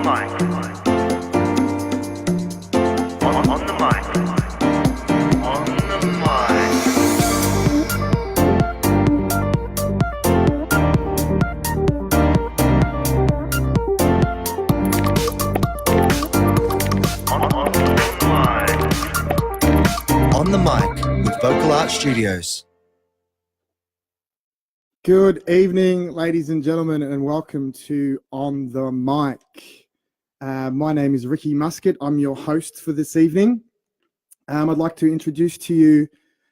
mic. On the mic. On the mic. On the mic with Vocal Art Studios. Good evening, ladies and gentlemen, and welcome to On the Mic. My name is Ricky Muscat. I'm your host for this evening. I'd like to introduce to you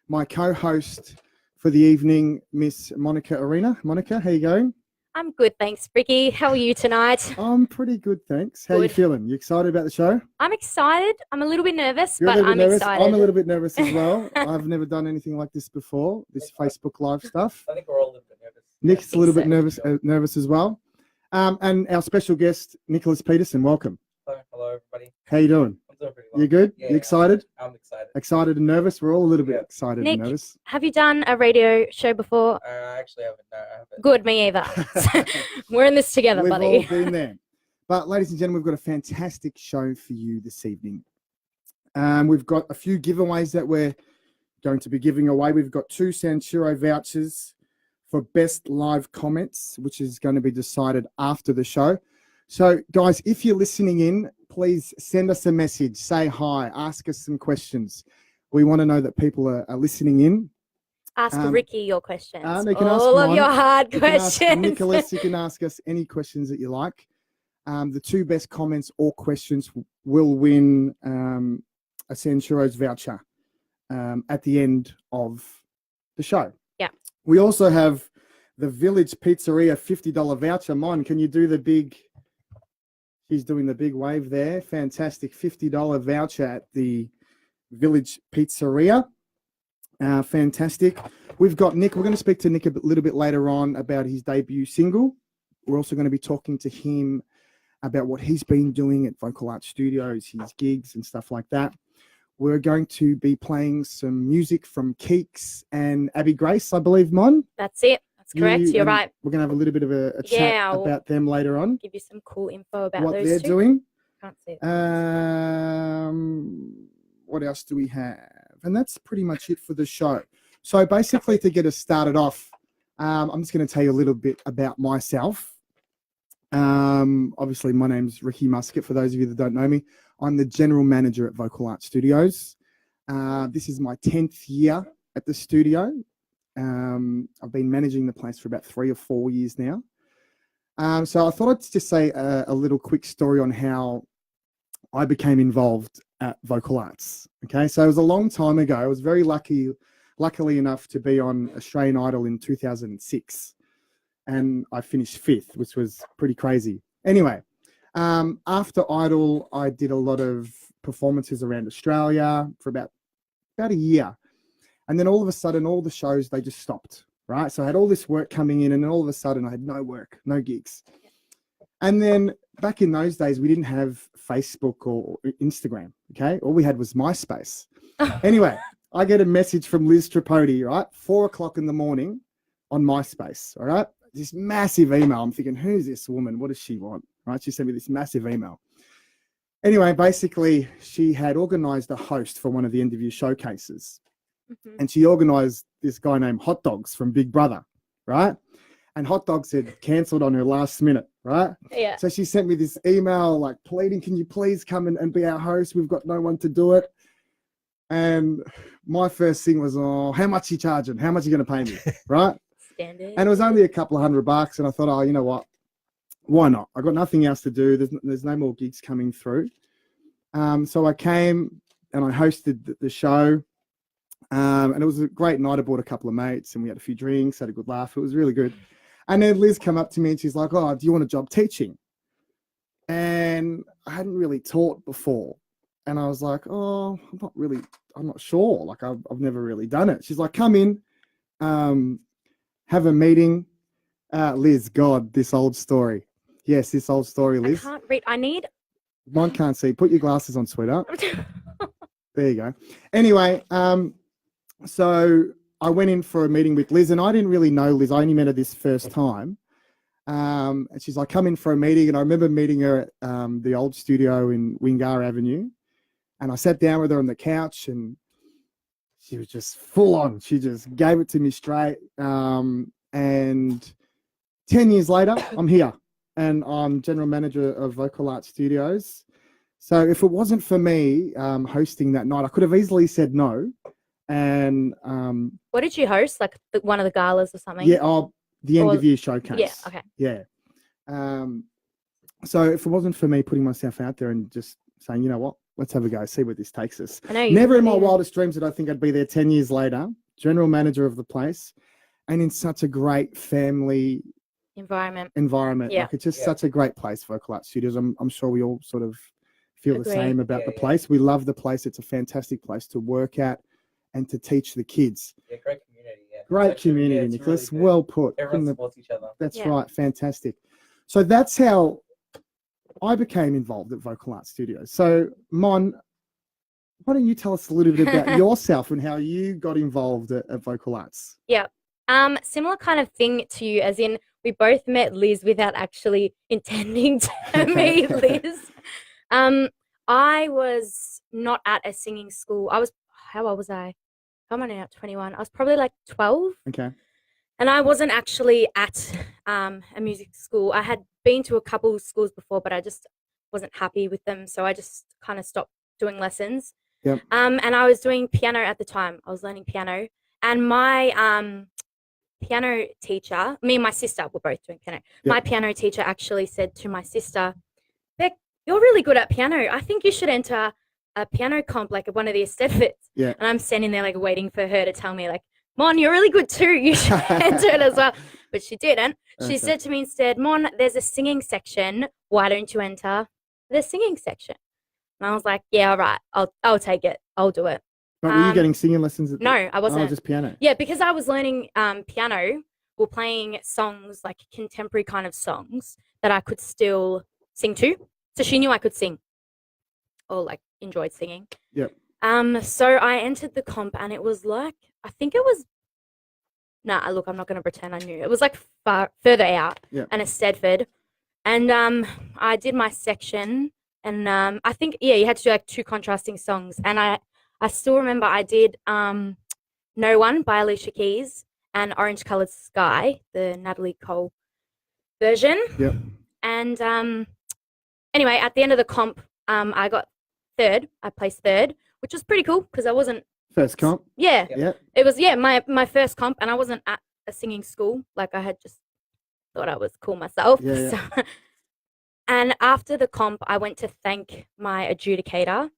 my co-host for the evening, Miss Monica Arena. Monica, how you going? I'm good, thanks, Ricky. How are you tonight? I'm pretty good, thanks. How are you feeling? You excited about the show? I'm excited. I'm a little bit nervous, You're but I'm excited. I'm a little bit nervous as well. I've never done anything like this before, this Facebook Live stuff. I think we're all a little bit nervous. Nick's a little bit nervous as well. And our special guest, Nicholas Peterson, welcome. Hello, everybody. How you doing? I'm doing pretty well. You good? Yeah, you excited? I'm excited. Excited and nervous? We're all a little bit Yeah. excited Nick, and nervous. Have you done a radio show before? I actually haven't. No, I haven't. Good, me either. We're in this together, We've buddy. all been there. But ladies and gentlemen, we've got a fantastic show for you this evening. We've got a few giveaways that we're going to be giving away. We've got 2 Sanchiro vouchers for best live comments, which is going to be decided after the show. So guys, if you're listening in, please send us a message, say hi, ask us some questions. We want to know that people are listening in. Ask Ricky your questions. They can ask all of mine. your hard You can ask questions. Nicholas, you can ask us any questions that you like. The 2 best comments or questions will win a Sanchiro's voucher at the end of the show. Yeah. We also have the Village Pizzeria $50 voucher. Mon, can you do the big... He's doing the big wave there. Fantastic $50 voucher at the Village Pizzeria. Fantastic. We've got Nick. We're going to speak to Nick a little bit later on about his debut single. We're also going to be talking to him about what he's been doing at Vocal Art Studios, his gigs and stuff like that. We're going to be playing some music from Keeks and Abby Grace, I believe, Mon. That's it. That's correct. You're right. We're going to have a little bit of a chat about them later on. Give you some cool info about what those they're two. doing. Can't see it. What else do we have? And that's pretty much it for the show. So basically, to get us started off, I'm just going to tell you a little bit about myself. Obviously, my name's Ricky Muscat. For those of you that don't know me, I'm the general manager at Vocal Art Studios. This is my 10th year at the studio. I've been managing the place for about 3 or 4 years now. So I thought I'd just say a little quick story on how I became involved at Vocal Arts. Okay, so it was a long time ago. I was very luckily enough to be on Australian Idol in 2006. And I finished 5th, which was pretty crazy. Anyway, after Idol, I did a lot of performances around Australia for about a year. And then all of a sudden, all the shows, they just stopped, right? So I had all this work coming in, and then all of a sudden I had no work, no gigs. And then back in those days, we didn't have Facebook or Instagram, okay? All we had was MySpace. Anyway, I get a message from Liz Tripodi, right? 4 o'clock in the morning on MySpace, all right? This massive email. I'm thinking, who's this woman? What does she want, right? She sent me this massive email. Anyway, basically, she had organized a host for one of the interview showcases. And she organized this guy named Hot Dogs from Big Brother, right? And Hot Dogs had cancelled on her last minute, right? Yeah. So she sent me this email like pleading, can you please come and be our host? We've got no one to do it. And my first thing was, oh, how much are you charging? How much are you going to pay me, right? Standard. And it was only a couple of $100. And I thought, oh, you know what? Why not? I got nothing else to do. There's no more gigs coming through. So I came and I hosted the show. And it was a great night. I brought a couple of mates and we had a few drinks, had a good laugh. It was really good. And then Liz came up to me and she's like, oh, do you want a job teaching? And I hadn't really taught before. And I was like, oh, I'm not sure. Like I've never really done it. She's like, come in, have a meeting. Liz, God, this old story. Yes, this old story, Liz. I can't read. I need... Mine can't see. Put your glasses on, sweetheart. There you go. Anyway, so I went in for a meeting with Liz, and I didn't really know Liz. I only met her this first time. And she's like, come in for a meeting. And I remember meeting her at the old studio in Wingar Avenue. And I sat down with her on the couch and she was just full on. She just gave it to me straight. And 10 years later, I'm here and I'm general manager of Vocal Art Studios. So if it wasn't for me hosting that night, I could have easily said no. And What did you host? Like one of the galas or something? yeah, the end Or- of year showcase. Yeah. Okay. Yeah. So if it wasn't for me putting myself out there and just saying, you know what, let's have a go, see where this takes us. I know. You Never in my yeah. wildest dreams did I think I'd be there 10 years later, general manager of the place, and in such a great family environment. Yeah. Like it's just such a great place, Vocal Art Studios. I'm sure we all sort of feel Agree. the same about Yeah, the yeah. place. We love the place. It's a fantastic place to work at and to teach the kids. Yeah, great community. Yeah. Great It's actually- community, yeah, it's Nicholas. really good. Well put. Everyone Couldn't have- supports each other. That's Yeah. right. Fantastic. So that's how I became involved at Vocal Art Studios. So, Mon, why don't you tell us a little bit about yourself and how you got involved at Vocal Arts? Similar kind of thing to you, as in we both met Liz without actually intending to meet Liz. I was not at a singing school. How old was I? I'm only now 21. I was probably like 12. Okay. And I wasn't actually at a music school. I had been to a couple schools before, but I just wasn't happy with them. So I just kind of stopped doing lessons. Yep. And I was doing piano at the time. I was learning piano. And my piano teacher, me and my sister were both doing piano. Yep. My piano teacher actually said to my sister, Beck, you're really good at piano. I think you should enter a piano comp, like one of the Stedfords. Yeah. And I'm standing there like waiting for her to tell me like, Mon, you're really good too. You should enter it as well. But she didn't. She Okay. said to me instead, Mon, there's a singing section. Why don't you enter the singing section? And I was like, yeah, all right. I'll take it. I'll do it. But were you getting singing lessons? No, I wasn't. Oh, just piano. Yeah, because I was learning piano, or playing songs, like contemporary kind of songs that I could still sing to. So she knew I could sing or like enjoyed singing. Yep. So I entered the comp and it was like, I think it was, look, I'm not going to pretend I knew. It was like further out Yep. and a Stedford. And I did my section and I think, you had to do like 2 contrasting songs. And I still remember I did No One by Alicia Keys and Orange Colored Sky, the Natalie Cole version. Yep. And anyway, at the end of the comp, I got third. I placed third, which was pretty cool because I wasn't. First comp. Yeah, Yep. it was. Yeah, my first comp, and I wasn't at a singing school. Like I had just thought I was cool myself. Yeah, So, and after the comp, I went to thank my adjudicator.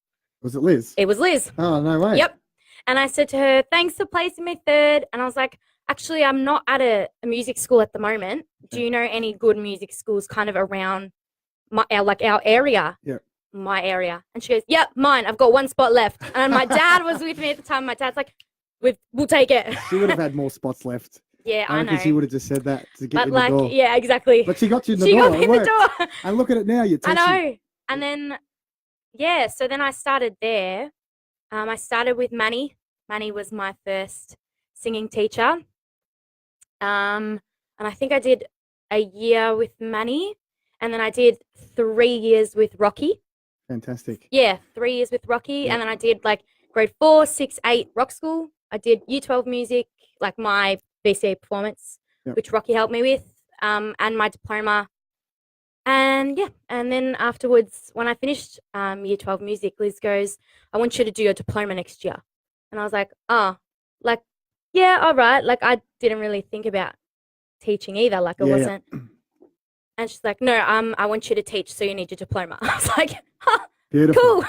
Was it Liz? It was Liz. Oh, no way. Yep. And I said to her, thanks for placing me third. And I was like, actually, I'm not at a music school at the moment. Do you know any good music schools kind of around our area? Yeah. My area. And she goes, yep, mine. I've got 1 spot left. And my dad was with me at the time. My dad's like, we'll take it. She would have had more spots left. Yeah, I I reckon know. she would have just said that to get But you in like, the door. yeah, exactly. But she got you in the She door. got me It in the worked. door. And look at it now. You're I teaching. know. And then, so then I started there. I started with Manny. Manny was my first singing teacher. And I think I did a year with Manny. And then I did 3 years with Rocky. Fantastic. Yeah, 3 years with Rocky. Yeah. And then I did like grade 4, 6, 8 rock school. I did year 12 music, like my BCA performance, Yep. which Rocky helped me with, and my diploma. And and then afterwards, when I finished year 12 music, Liz goes, I want you to do your diploma next year. And I was like, all right. Like I didn't really think about teaching either. Like it Yeah. wasn't. And she's like, no, I want you to teach, so you need your diploma. I was like, Beautiful. cool.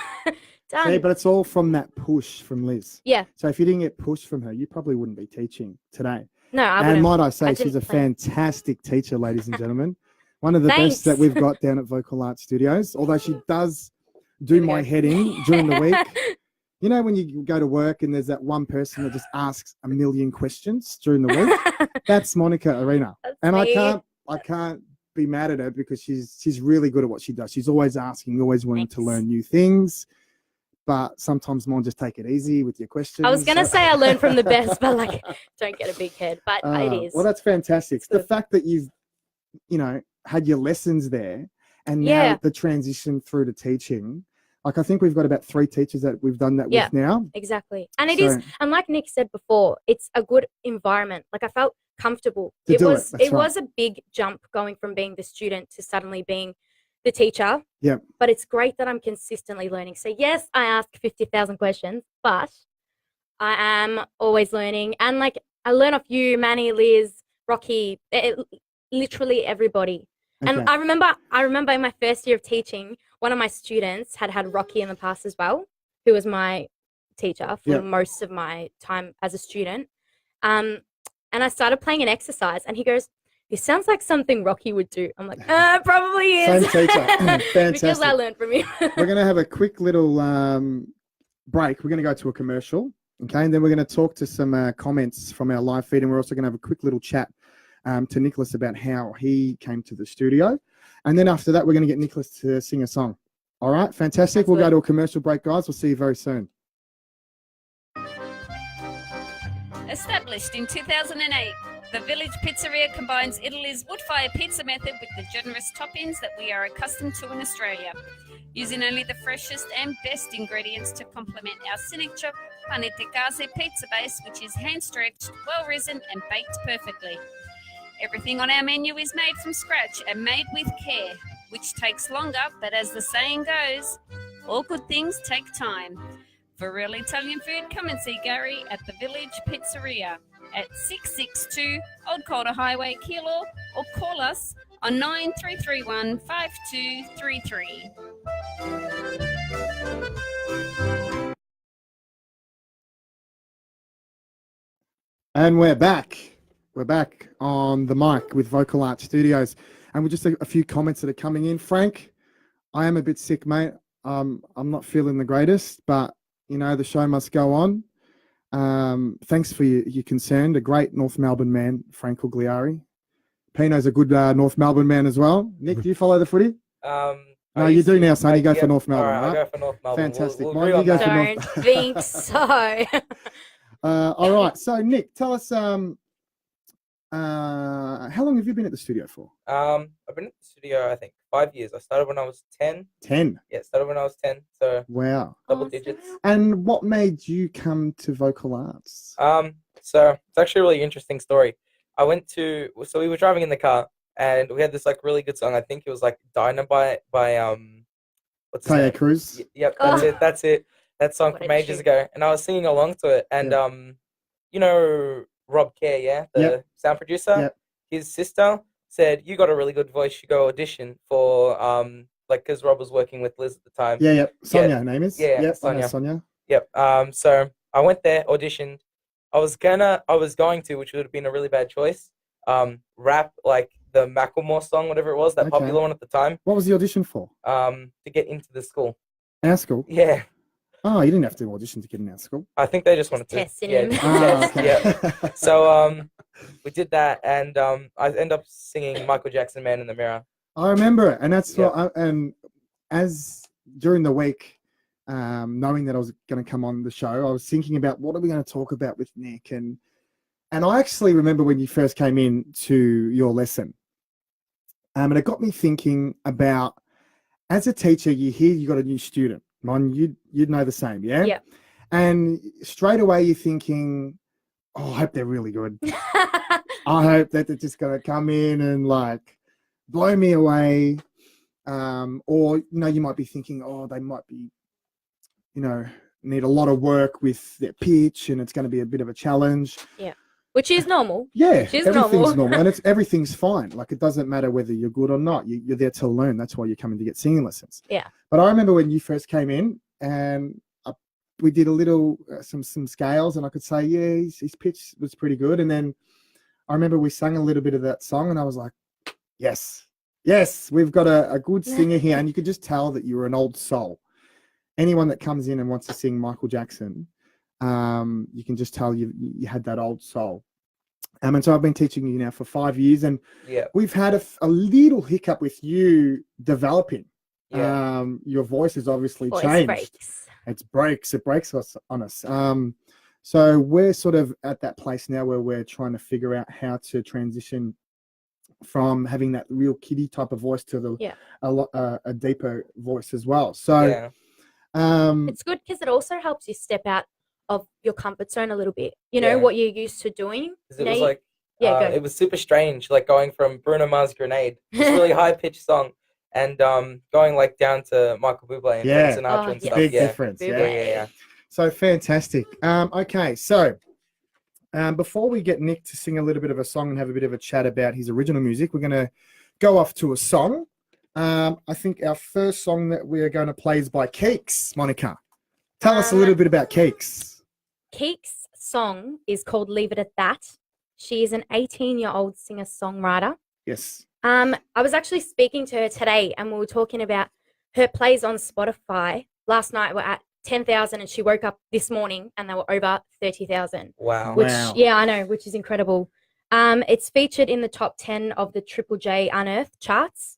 Done. See, but it's all from that push from Liz. Yeah. So if you didn't get pushed from her, you probably wouldn't be teaching today. No, I And wouldn't. might I say, I she's a didn't plan. fantastic teacher, ladies and gentlemen. One of the Thanks. best that we've got down at Vocal Art Studios, although she does do my head in during the week. You know, when you go to work and there's that one person that just asks a million questions during the week? That's Monica Arena. That's And me. I can't be mad at her because she's really good at what she does. She's always asking, always wanting to Thanks. learn new things. But sometimes Mon, just take it easy with your questions. I was going to say I learned from the best, but like, don't get a big head. But it is. Well, that's fantastic. It's The good. fact that you've you know, had your lessons there, and now Yeah. the transition through to teaching. Like I think we've got about 3 teachers that we've done that Yeah. with now. Exactly. And it is, So and like Nick said before, it's a good environment. Like I felt comfortable. To It do it, was that's it was a big jump going from being the student to suddenly being the teacher. Yep. But it's great that I'm consistently learning. So yes, I ask 50,000 questions, but I am always learning. And like I learn off you, Manny, Liz, Rocky, literally everybody. Okay. And I remember in my first year of teaching, one of my students had Rocky in the past as well, who was my teacher for Yep. most of my time as a student. And I started playing an exercise, and he goes, "This sounds like something Rocky would do." I'm like, probably is. Same teacher. Because Fantastic. I learned from you. We're going to have a quick little break. We're going to go to a commercial, okay? And then we're going to talk to some comments from our live feed, and we're also going to have a quick little chat to Nicholas about how he came to the studio. And then after that, we're going to get Nicholas to sing a song. All right, fantastic. That's We'll go good. to a commercial break, guys. We'll see you very soon. Established in 2008, the Village Pizzeria combines Italy's wood-fire pizza method with the generous toppings that we are accustomed to in Australia, using only the freshest and best ingredients to complement our signature pane di case pizza base, which is hand-stretched, well-risen and baked perfectly. Everything on our menu is made from scratch and made with care, which takes longer, but as the saying goes, all good things take time. For real Italian food, come and see Gary at the Village Pizzeria at 662 Old Calder Highway, Keilor, or call us on 9331 5233. And we're back. We're back on the mic with Vocal Art Studios. And we're just a few comments that are coming in. Frank, I am a bit sick, mate. I'm not feeling the greatest, but, you know, the show must go on. Thanks for your concern. A great North Melbourne man, Frank Ugliari. Pino's a good North Melbourne man as well. Nick, do you follow the footy? No, you do now, son. You go for North Melbourne, All right? right? I'll go for North Melbourne. Fantastic. We'll Mine, agree you on go that. for Don't think so. All right. So, Nick, tell us, how long have you been at the studio for? I've been at the studio, I think, 5 years. I started when I was 10. 10. Yeah, started when I was 10. So Wow. double Awesome. digits. And what made you come to vocal arts? So it's actually a really interesting story. So we were driving in the car, and we had this like really good song. I think it was like Dynamite by what's his Taya name? Cruz. Yep, Oh. that's it. That song What from a ages tune. ago, and I was singing along to it. And you know Rob Kerr, yeah, the Yep. sound producer. Yep. His sister said, "You got a really good voice. You go audition for like because Rob was working with Liz at the time." Yeah, yep. Sonia, her name is. Yeah, Yep, I know Sonia. Sonia. Yep. So I went there, auditioned. I was going to, which would have been a really bad choice, rap like the Macklemore song, whatever it was, that Okay. popular one at the time, What was the audition for? to get into the school. Our school? Yeah, Oh, you didn't have to audition to get in our school. I think they just wanted to. testing Yeah, him. just Ah, test, yeah. So we did that, and I ended up singing Michael Jackson, "Man in the Mirror." I remember it, and that's Yeah. what. And as during the week, knowing that I was going to come on the show, I was thinking about what are we going to talk about with Nick, and I actually remember when you first came in to your lesson, and it got me thinking about as a teacher, you hear you got a new student. Mon, you'd know the same, yeah. Yeah. And straight away you're thinking, oh, I hope they're really good. I hope that they're just going to come in and like blow me away. Or, you know, you might be thinking, oh, they might be, you know, need a lot of work with their pitch and it's going to be a bit of a challenge. Which is normal. Yeah, Which is everything's normal. and everything's fine. Like it doesn't matter whether you're good or not. You're there to learn. That's why you're coming to get singing lessons. Yeah. But I remember when you first came in and we did a little some scales, and I could say, yeah, his pitch was pretty good. And then I remember we sang a little bit of that song, and I was like, yes, we've got a good singer here. And you could just tell that you were an old soul. Anyone that comes in and wants to sing Michael Jackson, you can just tell you had that old soul. And so I've been teaching you now for 5 years, and Yeah, we've had a little hiccup with you developing. yeah. Your voice has obviously Voice changed. breaks. It breaks us on us. So we're sort of at that place now where we're trying to figure out how to transition from having that real kiddie type of voice to the Yeah. a deeper voice as well. So Yeah. It's good because it also helps you step out of your comfort zone a little bit. You know, Yeah. what you're used to doing. 'Cause it Now was you- like, yeah, go. it was super strange, like going from Bruno Mars' Grenade, this really high pitched song, and going like down to Michael Bublé and Yeah. Frank Sinatra Oh, and yes. stuff. big Yeah. difference. Bublé. Yeah. Yeah. So fantastic. Okay, so before we get Nick to sing a little bit of a song and have a bit of a chat about his original music, we're going to go off to a song. I think our first song that we are going to play is by Keeks. Monica, tell us a little bit about Keeks. Keek's song is called Leave It at That. She is an 18-year-old singer-songwriter. Yes. I was actually speaking to her today and we were talking about her plays on Spotify. Last night were at 10,000 and she woke up this morning and they were over 30,000. Wow. Which, Wow. yeah, I know, which is incredible. It's featured in the top 10 of the Triple J Unearthed charts.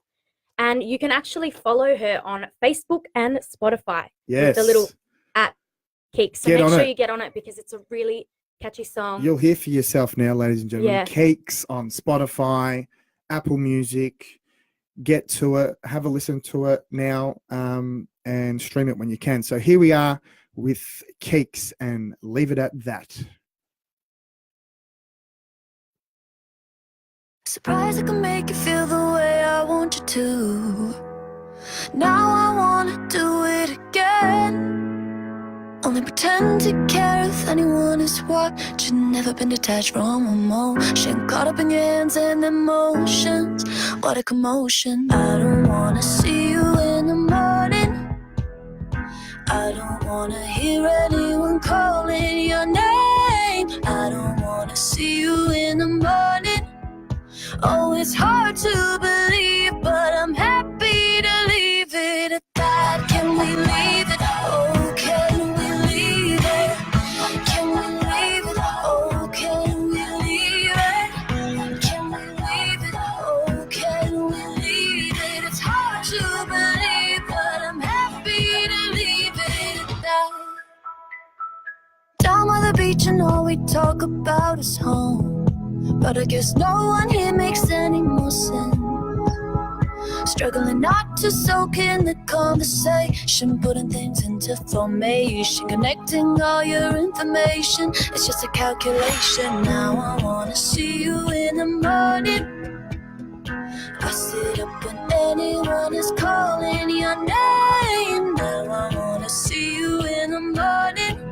And you can actually follow her on Facebook and Spotify. Yes. With the little Keeks. So Get make on sure it. you get on it because it's a really catchy song. You'll hear for yourself now, ladies and gentlemen. Yeah. Keeks on Spotify, Apple Music. Get to it, have a listen to it now, and stream it when you can. So here we are with Keeks and Leave It at That. Surprised I can make you feel the way I want you to. Now I wanna do it again. Only pretend to care if anyone is watching. Never been detached from emotion. Caught up in your hands and emotions. What a commotion. I don't wanna see you in the morning. I don't wanna hear anyone calling your name. I don't wanna see you in the morning. Oh, it's hard to believe, but I'm happy to leave it at that. Can we leave it? Oh, can we leave it? Can we leave it? Oh, can we leave it? Can we leave it? Oh, can we leave it? It's hard to believe, but I'm happy to leave it at that. Down by the beach and all we talk about is home. But I guess no one here makes any more sense. Struggling not to soak in the conversation, putting things into formation, connecting all your information. It's just a calculation. Now I wanna see you in the morning. I sit up when anyone is calling your name. Now I wanna see you in the morning.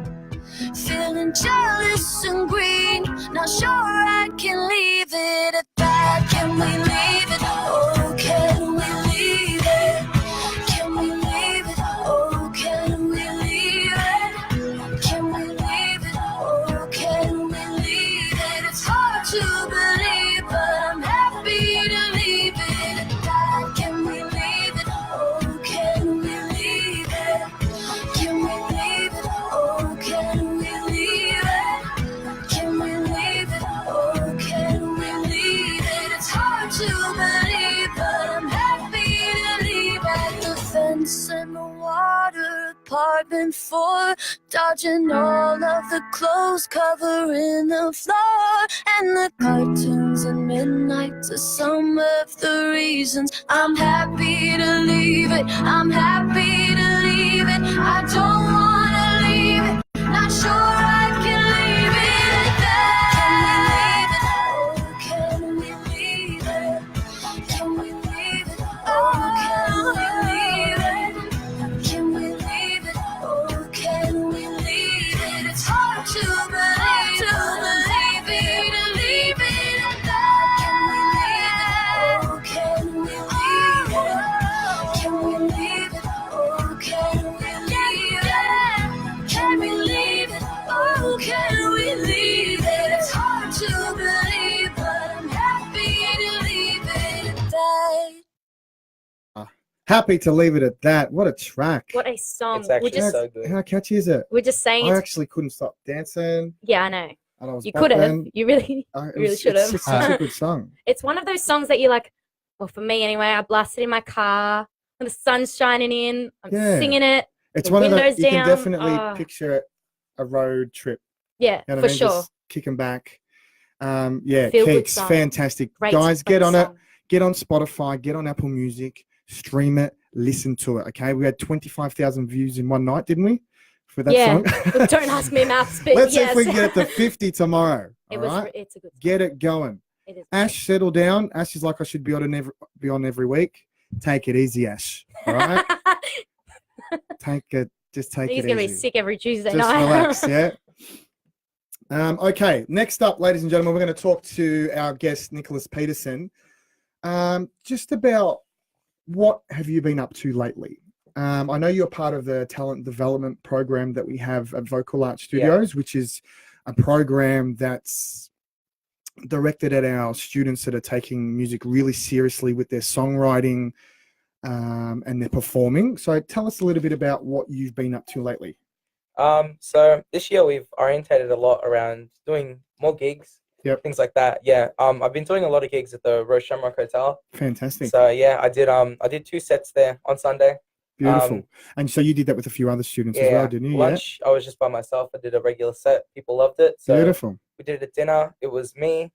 Feeling jealous and green, not sure I can leave it at that. Can we leave it? Oh, can we leave it? Can we leave it? Oh, can we leave it? Can we leave it? Oh, can we leave it? It's hard to believe, but I'm happy to leave it at that. Can we leave it? Oh, can we leave it? Can we leave it? Oh, can we leave it? Can we leave it? Oh, can we leave it? It's hard to believe, but I'm happy to leave it. The fence and the water, apartment 4, dodging all of the clothes, covering the floor, and the cartoons and midnights are some of the reasons I'm happy to leave it. I'm happy to leave it. I don't wanna leave it. Not sure I can leave it at that. Can we leave it? Can we leave it? Oh, can we leave it? Can we leave it? Oh, can we leave it? It's hard to believe, to leave it at that. Can we leave it? Oh, can we leave it? Can we leave it? Oh, can we leave it? Can we leave it? Oh, can we leave it? It's hard to believe, but I'm happy to leave it at that. Happy to leave it at that. What a track. What a song. It's actually We're just, so good. How catchy is it? we're just saying I it's, actually couldn't stop dancing. yeah, I know. And I was You could have. bopping. You really, It really was- should it's have. just such a good song. It's one of those songs that you like, well, for me anyway, I blast it in my car when the sun's shining in. I'm Yeah. singing it. It's The one of the, windows you can down, definitely oh. picture a road trip. Yeah, You know what for I mean? sure. Just kicking back. Yeah, Feel good Keeks, song. fantastic. Great, Guys, great get on it. song. Get on Spotify, get on Apple Music, stream it, listen to it. Okay, we had 25,000 views in one night, didn't we? For that Yeah. song. Look, don't ask me maths, but Let's yes. see if we can get it to 50 tomorrow. It All was. right, It's a good song. get it going. It is. Ash, settle down. Ash is like, I should be on every week. Take it easy, Ash. All right, just take He's it gonna easy. be sick every Tuesday Just night. relax, yeah. Okay, next up, ladies and gentlemen, we're going to talk to our guest, Nicholas Peterson, just about what have you been up to lately? I know you're part of the talent development program that we have at Vocal Art Studios, which is a program that's directed at our students that are taking music really seriously with their songwriting and their performing. So tell us a little bit about what you've been up to lately. So this year we've orientated a lot around doing more gigs, things like that. Yeah. I've been doing a lot of gigs at the Rose Shamrock Hotel. Fantastic. So yeah, I did 2 sets there on Sunday. Beautiful. And so you did that with a few other students as well, didn't you? Lunch, I was just by myself. I did a regular set. People loved it. So Beautiful. we did it at dinner. It was me.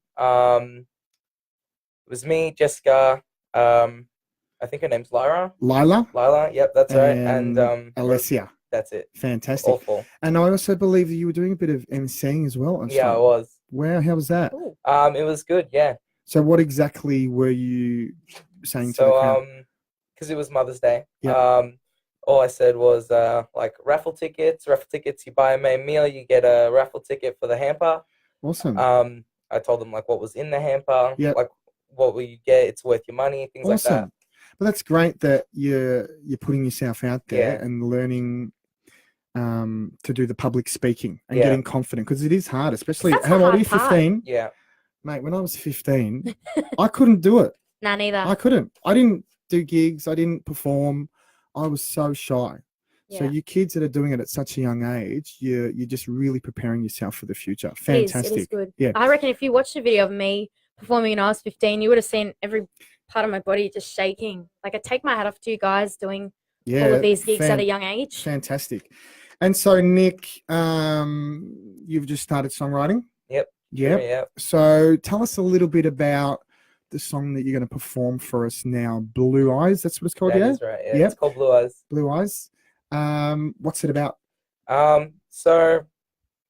Jessica. I think her name's Lyra. Lila. Yep, that's right. And Alessia. That's it. Fantastic. Awful. And I also believe that you were doing a bit of emceeing as well. Yeah, I was. Wow, how was that? Ooh. It was good. Yeah. So what exactly were you saying to the crowd? Because it was Mother's Day. Yeah. All I said was like raffle tickets. You buy a main meal, you get a raffle ticket for the hamper. Awesome. I told them like what was in the hamper. Yep. Like what will you get? It's worth your money. Things like that. But that's great that you're putting yourself out there Yeah. and learning to do the public speaking and getting confident, because it is hard, especially That's how the old are you? hard part. 15? Yeah. Mate, when I was 15, I couldn't do it. Nah, neither. I couldn't. I didn't do gigs. I didn't perform. I was so shy. So Yeah. you kids that are doing it at such a young age, you're just really preparing yourself for the future. It Fantastic. is good. Yeah. I reckon if you watched a video of me performing when I was 15, you would have seen every part of my body just shaking. Like, I take my hat off to you guys doing all of these gigs at a young age. Fantastic. And so, Nick, you've just started songwriting? Yep. Yep. Yeah. So tell us a little bit about the song that you're going to perform for us now, Blue Eyes. That's what it's called, That is right. Yeah. It's called Blue Eyes. Blue Eyes. What's it about? So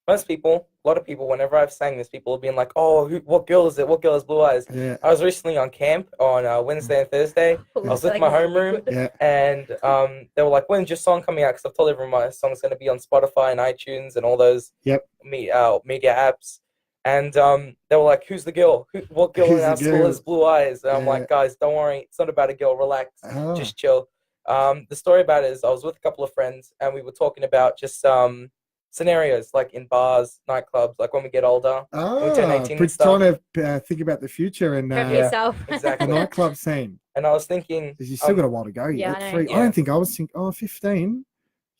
most people, a lot of people, whenever I've sang this, people have been like, "Oh, what girl is it? What girl has blue eyes?" Yeah. I was recently on camp on Wednesday and Thursday. I was with my homeroom, Yeah. and they were like, "When's your song coming out?" Because I've told everyone my song's going to be on Spotify and iTunes and all those media apps. And they were like, "Who's the girl? What girl in our school has blue eyes?" And I'm like, "Guys, don't worry. It's not about a girl. Relax. Just chill." The story about it is I was with a couple of friends, and we were talking about just scenarios like in bars, nightclubs, like when we get older. We turn 18 and stuff. Trying to think about the future and Prep yourself. the Exactly. nightclub scene. And I was thinking, Because you still got a while to go. Yeah, Yet. I know. I don't think I was thinking, 15.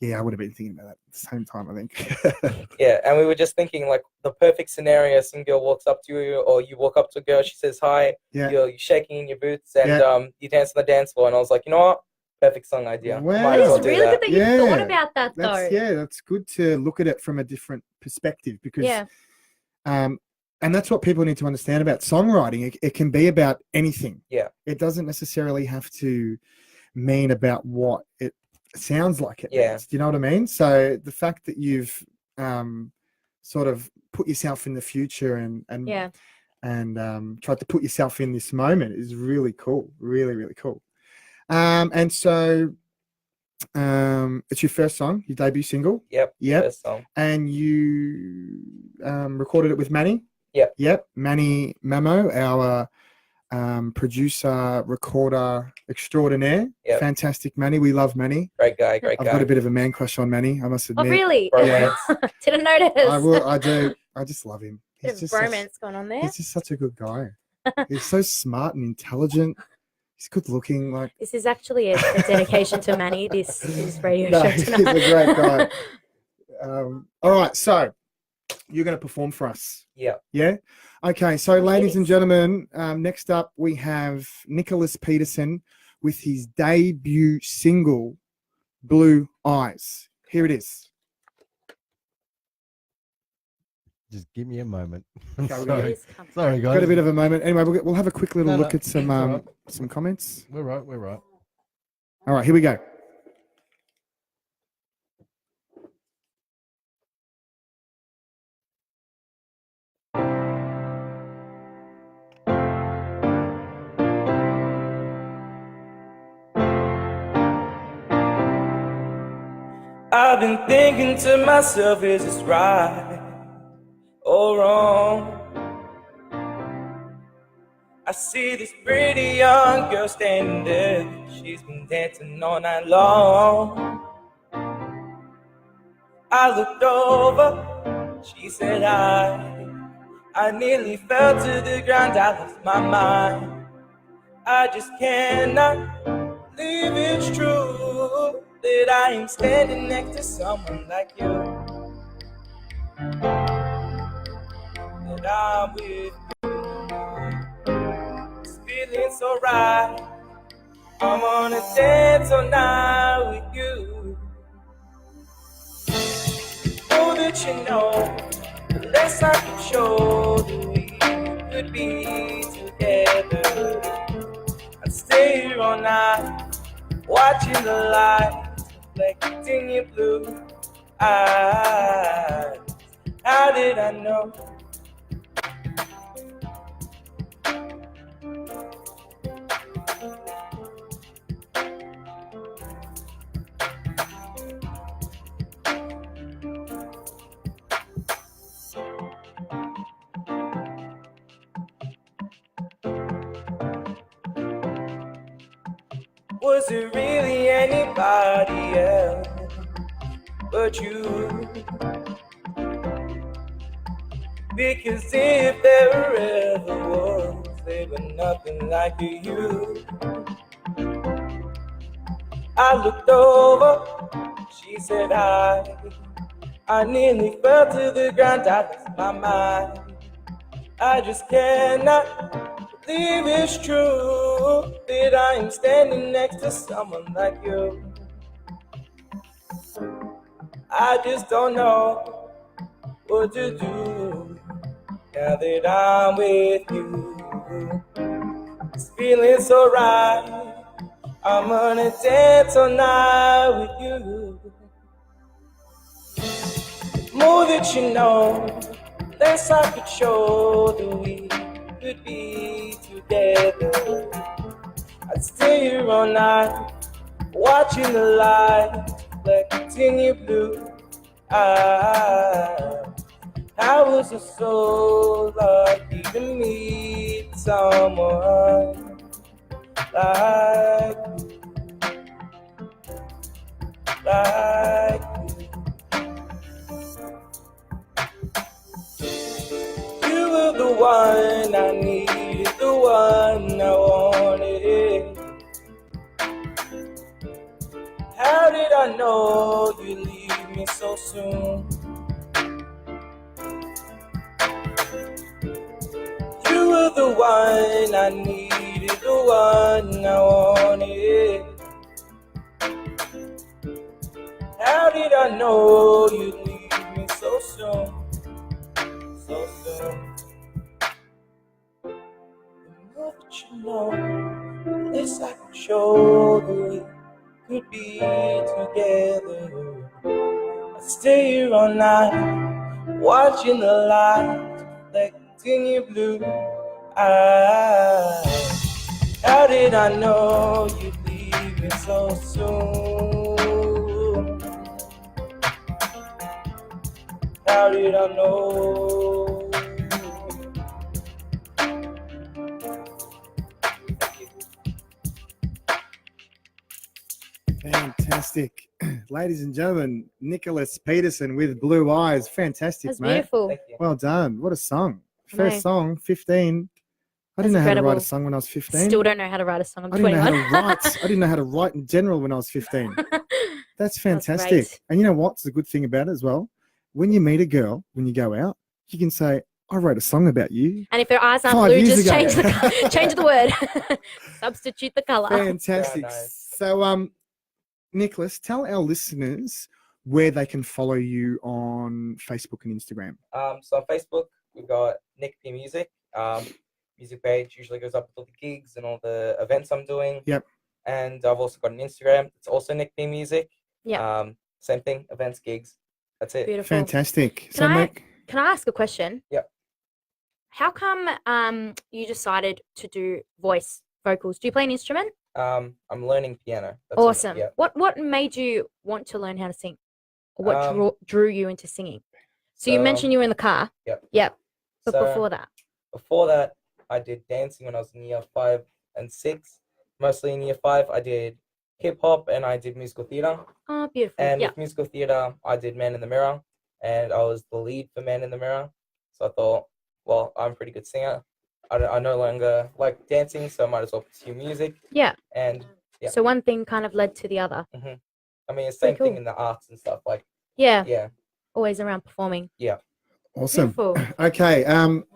Yeah, I would have been thinking about that at the same time, I think. yeah, and we were just thinking like the perfect scenario: some girl walks up to you, or you walk up to a girl, she says hi, you're shaking in your boots, and you dance on the dance floor. And I was like, you know what? Perfect song idea. Wow. Might That as well is do really that. good that you thought about that, though. That's good to look at it from a different perspective, because and that's what people need to understand about songwriting. It can be about anything. Yeah. It doesn't necessarily have to mean about what it sounds like it means. Do you know what I mean? So the fact that you've sort of put yourself in the future and tried to put yourself in this moment is really cool. Really, really cool. And so it's your first song, your debut single. Yep. First song. And you recorded it with Manny. Yep. Manny Mamo, our producer, recorder extraordinaire. Yep. Fantastic Manny. We love Manny. Great guy. I've got a bit of a man crush on Manny, I must admit. Oh, really? Bromance. Didn't notice. I do. I just love him. Bit of romance going on there. He's just such a good guy. He's so smart and intelligent. He's good looking. Like, this is actually a dedication to Manny. This radio show he's tonight. a great guy. All right, so you're going to perform for us. Yeah. Okay. So, ladies and gentlemen, next up we have Nicholas Peterson with his debut single, Blue Eyes. Here it is. Just give me a moment. Okay, we're Sorry. Please come. Sorry, guys. Got a bit of a moment. Anyway, we'll have a quick little No, look no, at some it's all right. some comments. We're right. We're right. All right, here we go. I've been thinking to myself, is this right or wrong? I see this pretty young girl standing there. She's been dancing all night long. I looked over, she said hi. I nearly fell to the ground, I lost my mind. I just cannot believe it's true that I am standing next to someone like you. That I'm with you. It's feeling so right. I wanna dance all night with you. Oh, that you know, the less I can show that we could be together. I'd stay here all night, watching the lights reflecting your blue eyes. How did I know? Was it really anybody else but you? Because if there ever was, there was nothing like you. I looked over, she said hi. I nearly fell to the ground, I lost my mind. I just cannot believe it's true that I am standing next to someone like you. I just don't know what to do now that I'm with you. It's feeling so right. I'm gonna dance all night with you. More that you know, less I could show that we could be together. I'd stay here all night, watching the light reflecting your blue eyes. I was so lucky to meet someone like you, like you. You were the one I needed, the one I wanted. How did I know you'd leave me so soon? You were the one I needed, the one I wanted. How did I know you'd leave me so soon? So soon. The more that you know, the less I can show that we could be together. I stay here all night, watching the light reflecting your blue eyes. How did I know you'd leave me so soon? How did I know? Fantastic. Ladies and gentlemen, Nicholas Peterson with Blue Eyes. Fantastic, That's mate. beautiful. Thank you. Well done. What a song. I know. First song, 15. I didn't That's know how to write a incredible. song when I was 15. Still don't know how to write a song. I'm I didn't know how 21. to write. I didn't know how to write in general when I was 15. That's fantastic. great. And you know what's the good thing about it as well? When you meet a girl, when you go out, you can say, I wrote a song about you. And if their eyes aren't 5 blue, years just ago. change the word. Substitute the color. Fantastic. Yeah, nice. So, Nicholas, tell our listeners where they can follow you on Facebook and Instagram. So on Facebook, we've got Nick P Music. Music page usually goes up with all the gigs and all the events I'm doing. Yep. And I've also got an Instagram. It's also Nick P Music. Yeah. Same thing, events, gigs. That's it. Beautiful. Fantastic. So, Can I- Nick, Can I ask a question? Yep. How come you decided to do vocals? Do you play an instrument? I'm learning piano. Awesome. Yeah. What made you want to learn how to sing? Or what Um, drew you into singing? So you so, mentioned you were in the car. Yep. Yep. But So, before that. Before that, I did dancing when I was in year 5 and 6. Mostly in year 5, I did hip hop and I did musical theater. Oh, beautiful. And Yeah. with musical theater, I did Man in the Mirror, and I was the lead for Man in the Mirror. So I thought, well, I'm a pretty good singer. I no longer like dancing, so I might as well pursue music. Yeah. And yeah. So one thing kind of led to the other. I mean, it's the Pretty same cool. thing in the arts and stuff. Like, Yeah. yeah. Always around performing. awesome. Beautiful. Okay.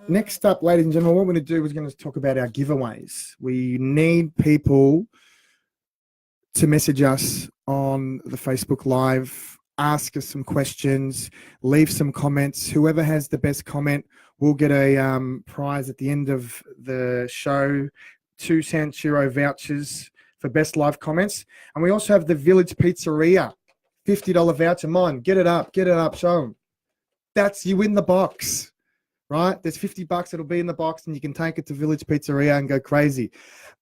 Next up, ladies and gentlemen, what we're going to do is going to talk about our giveaways. We need people to message us on the Facebook Live, ask us some questions, leave some comments. Whoever has the best comment will get a prize at the end of the show, 2 Sanchiro vouchers for best live comments. And we also have the Village Pizzeria, $50 voucher. Mine, get it up, show them. That's, you win the box, right? There's $50 that'll be in the box and you can take it to Village Pizzeria and go crazy.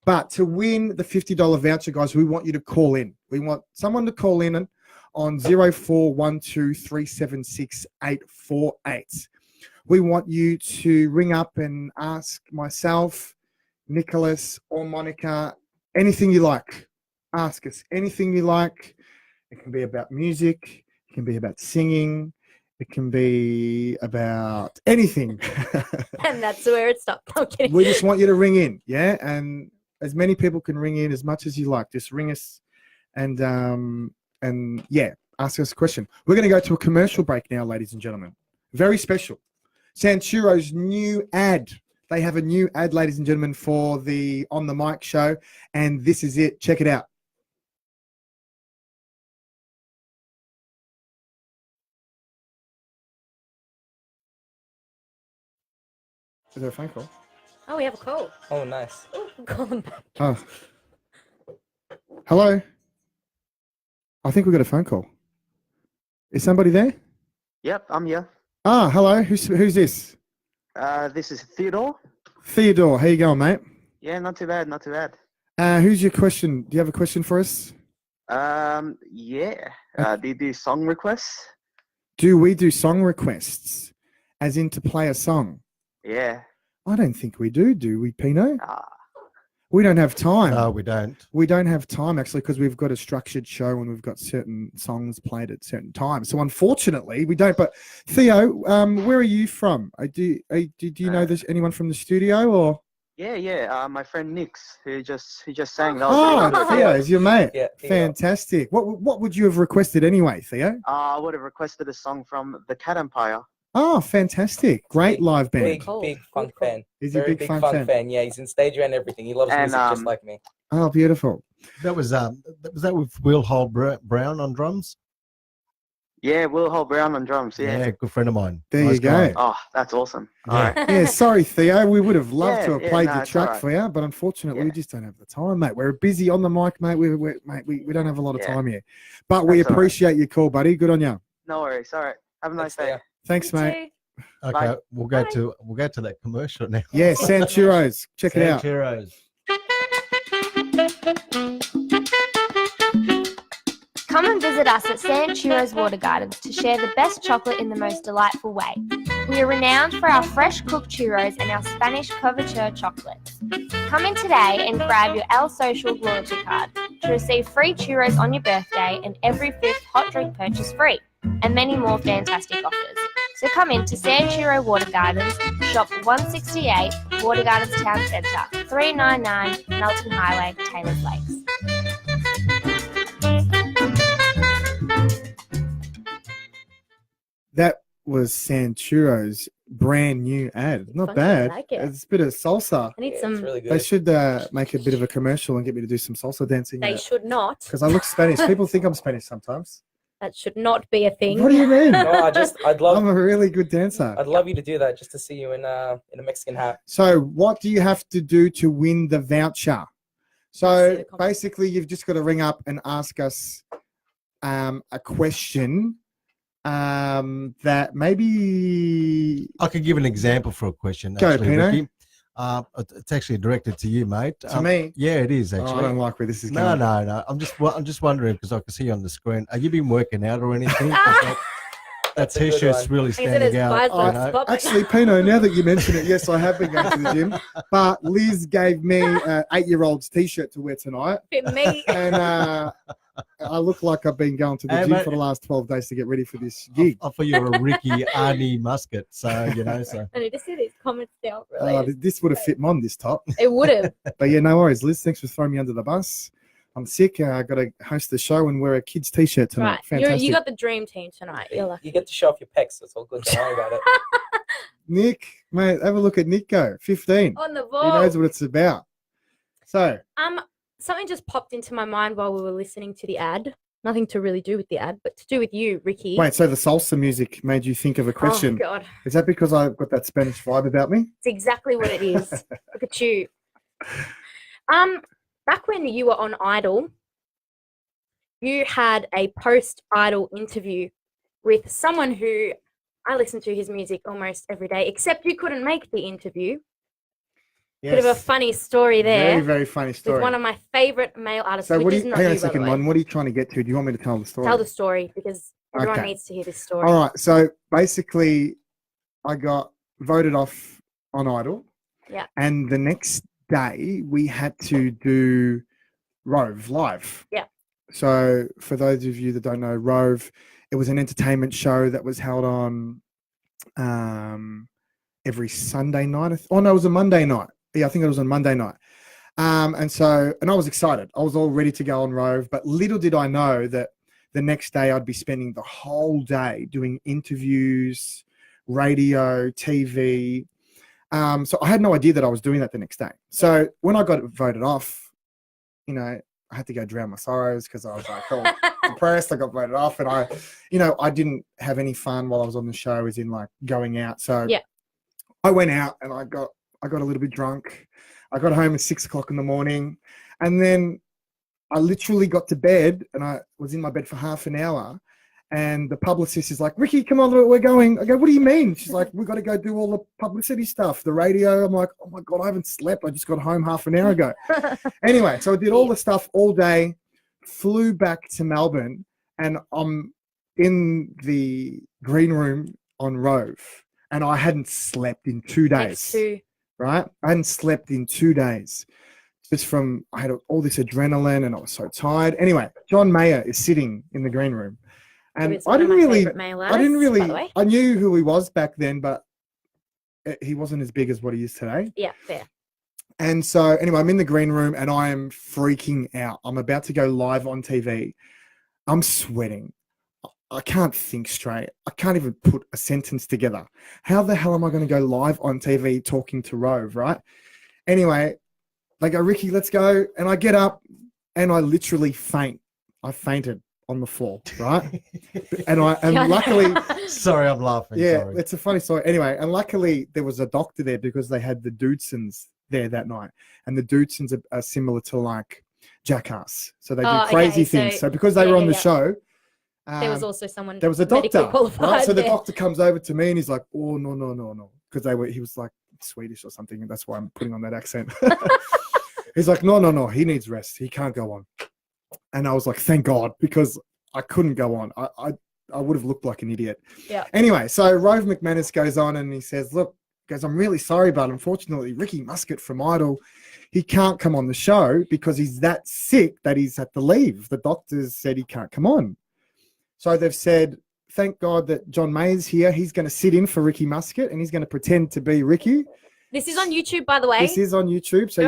But to win the $50 voucher, guys, we want you to call in. We want someone to call in on 0412376848. We want you to ring up and ask myself, Nicholas, or Monica, anything you like. Ask us anything you like. It can be about music. It can be about singing. It can be about anything. And that's where it stopped. I'm kidding. We just want you to ring in, yeah? And as many people can ring in as much as you like. Just ring us and yeah, ask us a question. We're going to go to a commercial break now, ladies and gentlemen. Very special. Sanchuro's new ad. They have a new ad, ladies and gentlemen, for the On the Mic show, and this is it. Check it out. Is there a phone call? Oh, we have a call. Oh, nice. Oh, call them back. Oh. Hello? I think we got a phone call. Is somebody there? Yep, I'm here. Ah, hello. Who's this? This is Theodore. Theodore. How you going, mate? Yeah, not too bad, not too bad. Who's your question? Do you have a question for us? Yeah. Do you do song requests? Do we do song requests? As in to play a song? Yeah. I don't think we do we, Pino? Ah, We don't have time. No, we don't. We don't have time, actually, because we've got a structured show and we've got certain songs played at certain times. So unfortunately, we don't. But Theo, where are you from? Do you know this anyone from the studio or? yeah. My friend Nix, who just sang. That Oh, was Theo, is your mate? Yeah. Theo. Fantastic. What would you have requested anyway, Theo? I would have requested a song from the Cat Empire. Oh, fantastic. Great live band. Big, Cool. big funk Good call. fan. Is he a Very big funk fan? Yeah, he's in stage and everything. He loves And, music just like me. Oh, beautiful. That was that with Will Hole Brown on drums? Yeah, Will Hall Brown on drums. Yeah. Good friend of mine. There Nice you go. guy. Oh, that's awesome. Yeah. All right. Yeah, sorry, Theo. We would have loved Yeah, to have yeah, played no, your it's track alright. for you, but unfortunately, we Yeah. just don't have the time, mate. We're busy on the mic, mate. We don't have a lot of Yeah. time here. But we That's alright. appreciate your call, buddy. Good on you. No worries. All right. Have a nice Thanks, day. Theo. Thanks, You mate. too. Okay, Bye. we'll go to that commercial now. Yeah, Sanchuros. Check it out. Sanchuros. Come and visit us at Sanchuro's Water Gardens to share the best chocolate in the most delightful way. We are renowned for our fresh cooked churros and our Spanish couverture chocolates. Come in today and grab your El Social loyalty card to receive free churros on your birthday and every 5th hot drink purchase free, and many more fantastic offers. So come in to Sanchuro Water Gardens, shop 168 Water Gardens Town Centre, 399 Melton Highway, Taylor's Lakes. That was Sanchuro's brand new ad. Not Funky, bad. I like it. It's a bit of salsa. I need Yeah, some. it's really They good. should make a bit of a commercial and get me to do some salsa dancing. They should not. Because I look Spanish. People think I'm Spanish sometimes. That should not be a thing. What do you mean? No, I'd love I'm a really good dancer. I'd love you to do that just to see you in a Mexican hat. So what do you have to do to win the voucher? So basically, you've just got to ring up and ask us a question that maybe I could give an example for a question. Go, actually, Pino. Ricky. It's actually directed to you, mate. To me? Yeah, it is Oh, actually. I don't like where this is No, going. no. I'm just wondering because I can see you on the screen. Have you been working out or anything? That That's a good t-shirt's one. really Is it standing as out. far as you know. Pop? Actually, Pino, now that you mention it, yes, I have been going to the gym. But Liz gave me an 8-year-old's T-shirt to wear tonight. Fit me. And I look like I've been going to the Hey, gym mate. for the last 12 days to get ready for this gig. I thought you were a Ricky Arnie Muscat, so you know. So I need to see these comments down. Really. This would have fit Mom, this top. It would have. But yeah, no worries, Liz. Thanks for throwing me under the bus. I'm sick. I got to host the show and wear a kid's T-shirt tonight. Right. Fantastic. You got the dream team tonight. You're lucky. You get to show off your pecs, so it's all good. Don't worry about it. Nick, mate, have a look at Nick go. 15. On the He ball. knows what it's about. So, Something just popped into my mind while we were listening to the ad. Nothing to really do with the ad, but to do with you, Ricky. wait, so the salsa music made you think of a question. Oh God, Is that because I've got that Spanish vibe about me? it's exactly what it is. Look at you. Back when you were on Idol, you had a post-Idol interview with someone who I listen to his music almost every day, except you couldn't make the interview. Bit of a funny story there. Very, very funny story. With one of my favorite male artists. So, which is not hang on a you, by the second, way. Mon. What are you trying to get to? Do you want me to tell the story? Tell the story because everyone Okay. needs to hear this story. All right. So, basically, I got voted off on Idol. Yeah. And the next day, we had to do Rove live. Yeah. So, for those of you that don't know, Rove, it was an entertainment show that was held on every Sunday night. Oh, no, it was a Monday night. Yeah, I think it was on Monday night. And I was excited. I was all ready to go on Rove, but little did I know that the next day I'd be spending the whole day doing interviews, radio, TV. So I had no idea that I was doing that the next day. So when I got voted off, you know, I had to go drown my sorrows because I was like, oh, depressed. I got voted off, and I didn't have any fun while I was on the show, as in like going out. So Yeah. I went out and I got a little bit drunk. I got home at 6 o'clock in the morning, and then I literally got to bed, and I was in my bed for half an hour. And the publicist is like, Ricky, come on, we're going. I go, what do you mean? She's like, we've got to go do all the publicity stuff, the radio. I'm like, oh my God, I haven't slept. I just got home half an hour ago. Anyway, so I did all the stuff all day, flew back to Melbourne, and I'm in the green room on Rove, and I hadn't slept in 2 days. Right? I hadn't slept in 2 days. Just from, I had all this adrenaline and I was so tired. Anyway, John Mayer is sitting in the green room. And I didn't really, I knew who he was back then, but he wasn't as big as what he is today. Yeah, fair. And so anyway, I'm in the green room and I am freaking out. I'm about to go live on TV. I'm sweating. I can't think straight. I can't even put a sentence together. How the hell am I going to go live on TV talking to Rove, right? Anyway, they go, Ricky, let's go. And I get up and I literally faint. I fainted on the floor, right? and luckily... Sorry, I'm laughing. Yeah, Sorry. It's a funny story. Anyway, and luckily there was a doctor there because they had the Dudesons there that night. And the Dudesons are similar to like Jackass. So they do crazy things. So because they were on the show... there was also someone. There was a doctor, right? So the there. doctor comes over to me and he's like, "Oh no," because he was like Swedish or something, and that's why I'm putting on that accent. He's like, "No, he needs rest. He can't go on." And I was like, "Thank God," because I couldn't go on. I would have looked like an idiot. Yeah. Anyway, so Rove McManus goes on and he says, "Look, guys, I'm really sorry, but unfortunately, Ricky Muscat from Idol, he can't come on the show because he's that sick that he's had to leave. The doctors said he can't come on." So they've said, thank God that John Mayer's here. He's going to sit in for Ricky Muscat and he's going to pretend to be Ricky. This is on YouTube, by the way. This is on YouTube. So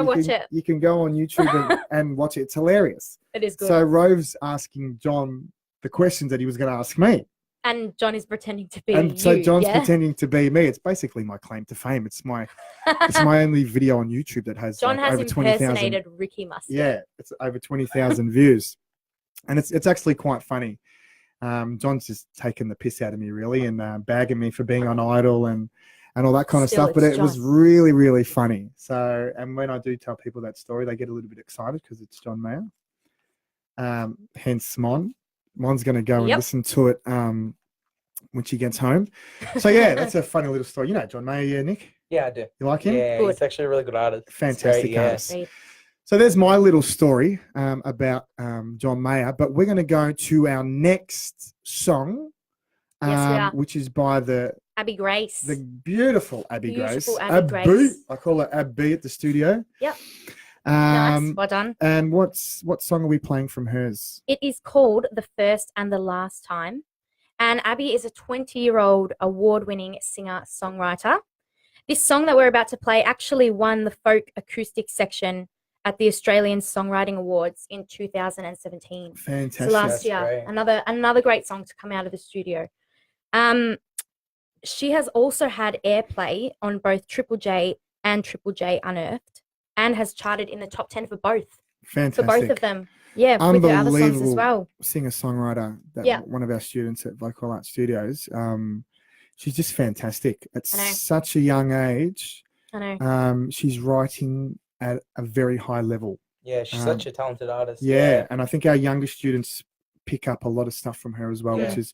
you can go on YouTube and watch it. It's hilarious. It is good. So Rove's asking John the questions that he was going to ask me. And John is pretending to be And so John's pretending to be me. It's basically my claim to fame. It's my only video on YouTube that has John like has over 20,000. impersonated Ricky Muscat. Yeah, it's over 20,000 views. And it's actually quite funny. John's just taken the piss out of me really and bagging me for being on Idol and all that kind of Still, stuff. But it's it was John. really, really funny. So, and when I do tell people that story, they get a little bit excited because it's John Mayer. Hence Mon's going to go and Yep. listen to it when she gets home. So yeah, that's a funny little story. You know John Mayer, yeah, Nick? Yeah, I do. You like him? Yeah, Good. he's actually a really good artist. It's Fantastic great, yeah. artist. Great. So there's my little story about John Mayer, but we're going to go to our next song, Yes, we are. which is by the Abby Grace. beautiful Abby Beautiful Grace. Abby Grace. I call her Abby at the studio. Yep. Um, Nice. Well done. And what song are we playing from hers? It is called The First and the Last Time. And Abby is a 20-year-old award-winning singer-songwriter. This song that we're about to play actually won the folk acoustic section at the Australian Songwriting Awards in 2017. Fantastic. So last That's year, great. another great song to come out of the studio. She has also had airplay on both Triple J and Triple J Unearthed, and has charted in the top 10 for both of them. Yeah, with her other songs as Unbelievable well. Singer-songwriter, Yeah. one of our students at Vocal Art Studios. She's just fantastic. At I know. such a young age, I know. she's writing at a very high level. Yeah, she's such a talented artist. Yeah, and I think our younger students pick up a lot of stuff from her as well, which Yeah.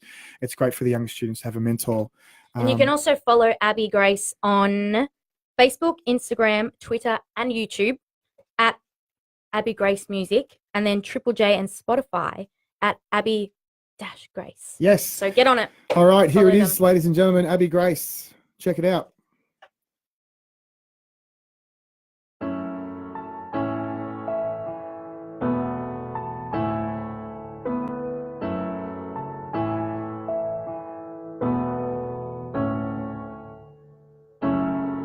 it's great for the younger students to have a mentor. And you can also follow Abby Grace on Facebook, Instagram, Twitter, and YouTube at Abby Grace Music, and then Triple J and Spotify at Abby Grace. Yes. So get on it. All right, here it follow is, ladies and gentlemen. Abby Grace. Check it out.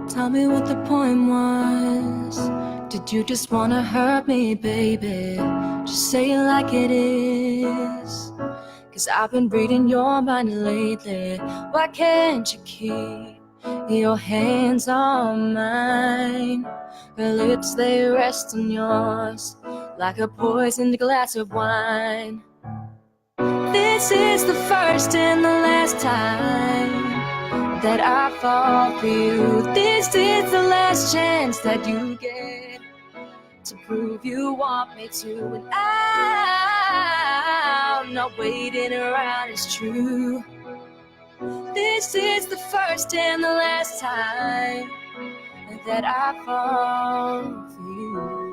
Tell me what the point was. Did you just wanna hurt me, baby? Just say it like it is. Cause I've been reading your mind lately. Why can't you keep your hands on mine? Her lips, they rest on yours like a poisoned glass of wine. This is the first and the last time that I fall for you. This is the last chance that you get to prove you want me to. And I'm not waiting around, it's true. This is the first and the last time that I fall for you.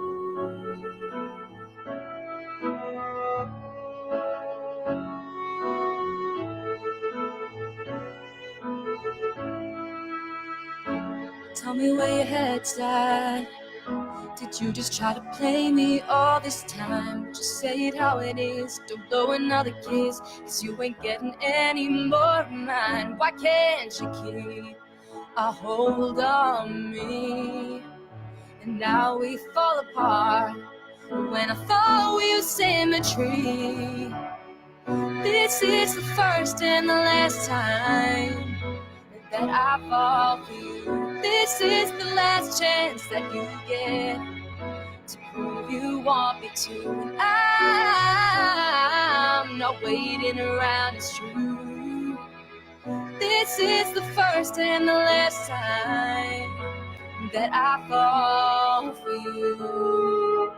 Tell me where your head's at. Did you just try to play me all this time? Just say it how it is. Don't blow another kiss, cause you ain't getting any more of mine. Why can't you keep a hold on me? And now we fall apart when I thought we were symmetry. This is the first and the last time that I fall for you. This is the last chance that you get to prove you want me to. And I'm not waiting around, it's true. This is the first and the last time that I fall for you.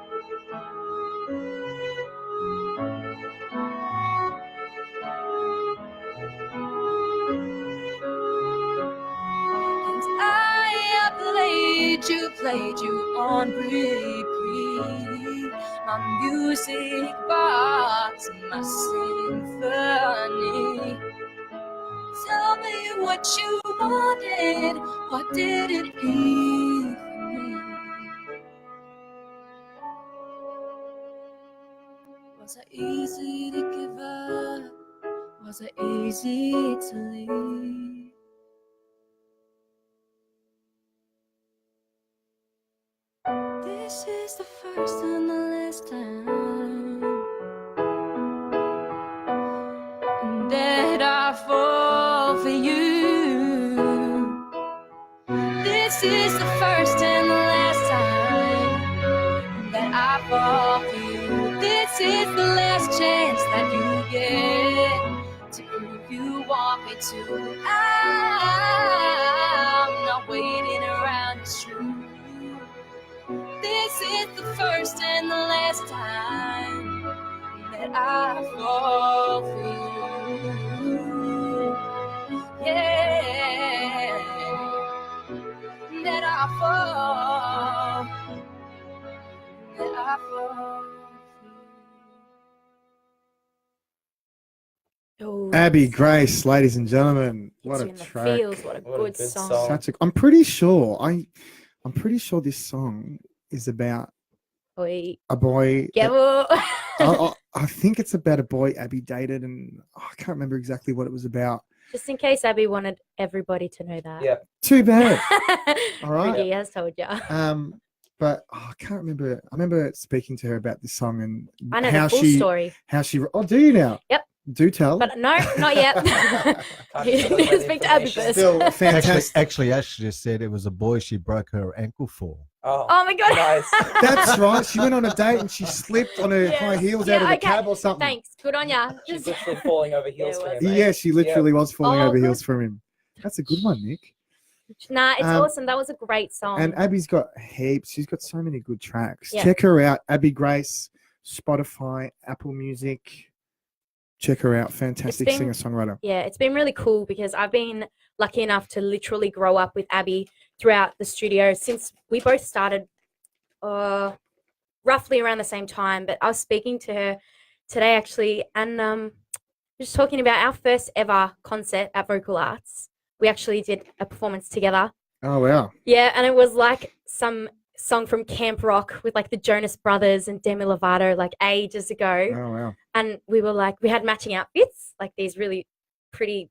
Played you on repeat. My music box, my symphony. Tell me what you wanted. What did it even mean? Was it easy to give up? Was it easy to leave? This is the first and the last time that I fall for you. This is the first and the last time that I fall for you. This is the last chance that you get you want me to. I'm not waiting around, it's true. This is the first and the last time that I fall for you. Yeah, that I fall. Oh, Abby Grace, ladies and gentlemen, what gets a you in the track! feels. What a What a good good song. song. Such a. I'm pretty sure. I'm pretty sure this song is about Oi. a boy. Yeah, that- well, I think it's about a boy Abby dated, and I can't remember exactly what it was about. just in case Abby wanted everybody to know that. Yeah. Too bad. All right. Ricky has told ya. But I can't remember. I remember speaking to her about this song and I know how the full she, story, how she. Oh, do you now? Yep. Do tell. but no, not yet. Can't disclose that Speak to Abby information. first. Still Actually, fantastic. actually, Ash just said it was a boy she broke her ankle for. Oh, Oh my god! nice. That's right. She went on a date and she slipped on her Yeah. high heels Yeah, out of the okay. cab or something. Thanks. Good on ya. She's Just- literally falling over heels Yeah, for it him. was. eh? Yeah, she literally was falling Oh, over good. heels from him. That's a good one, Nick. Nah, it's Um, awesome. That was a great song. And Abby's got heaps. She's got so many good tracks. Yeah. Check her out, Abby Grace, Spotify, Apple Music. Check her out. Fantastic been- singer-songwriter. Yeah, it's been really cool because I've been lucky enough to literally grow up with Abby throughout the studio since we both started roughly around the same time. But I was speaking to her today actually, and just talking about our first ever concert at Vocal Arts. We actually did a performance together. Oh wow. Yeah, and it was like some song from Camp Rock with like the Jonas Brothers and Demi Lovato like ages ago. Oh wow. And we were like, we had matching outfits, like these really pretty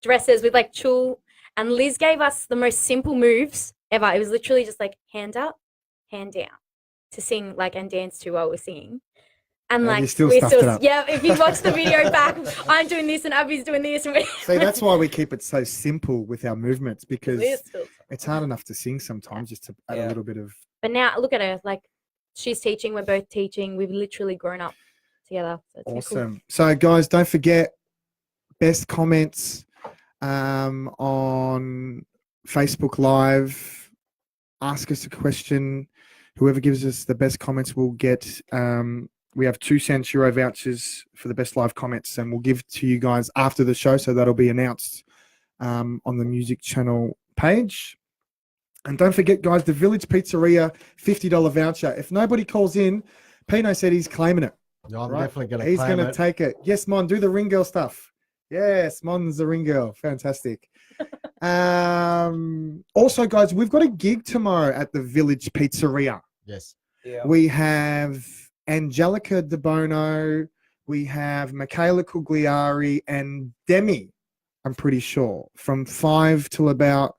dresses with like tulle. And Liz gave us the most simple moves ever. It was literally just like hand up, hand down to sing like and dance to while we're singing. And And like you still we're stuffed it up. yeah, if you watch the video back, I'm doing this and Abby's doing this. And See, that's why we keep it so simple with our movements because Liz still- it's hard enough to sing sometimes just to add a Yeah. little bit of. But now look at her, like she's teaching, we're both teaching. We've literally grown up together. So it's been cool. Awesome. So, guys, don't forget best comments on Facebook Live. Ask us a question. Whoever gives us the best comments will get. We have 2 cents Euro vouchers for the best live comments, and we'll give to you guys after the show. So that'll be announced on the music channel page. And don't forget, guys, the Village Pizzeria $50 voucher. If nobody calls in, Pino said he's claiming it. No, I'm Right. definitely going to He's claim going to it. take it. Yes, Mon, do the ring girl stuff. Yes, Mon's the ring girl. Fantastic. Also, guys, we've got a gig tomorrow at the Village Pizzeria. Yes. Yeah. We have Angelica De Bono, we have Michaela Cugliari, and Demi, I'm pretty sure, from 5 till about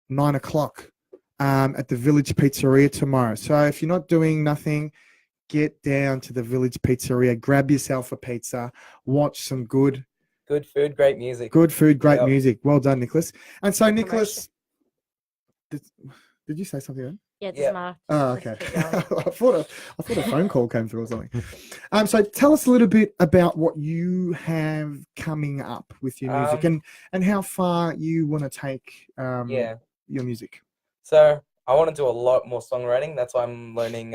9 o'clock at the Village Pizzeria tomorrow. So if you're not doing nothing, get down to the Village Pizzeria, grab yourself a pizza, watch some good Good food, great music. food, great Yep. music. Well done, Nicholas. And so, Nicholas, did you say something then? Yeah, it Yeah. doesn't matter. Oh, Just okay. keep going. I thought a phone call came through or something. So tell us a little bit about what you have coming up with your music and how far you want to take Yeah. your music. So I want to do a lot more songwriting. That's why I'm learning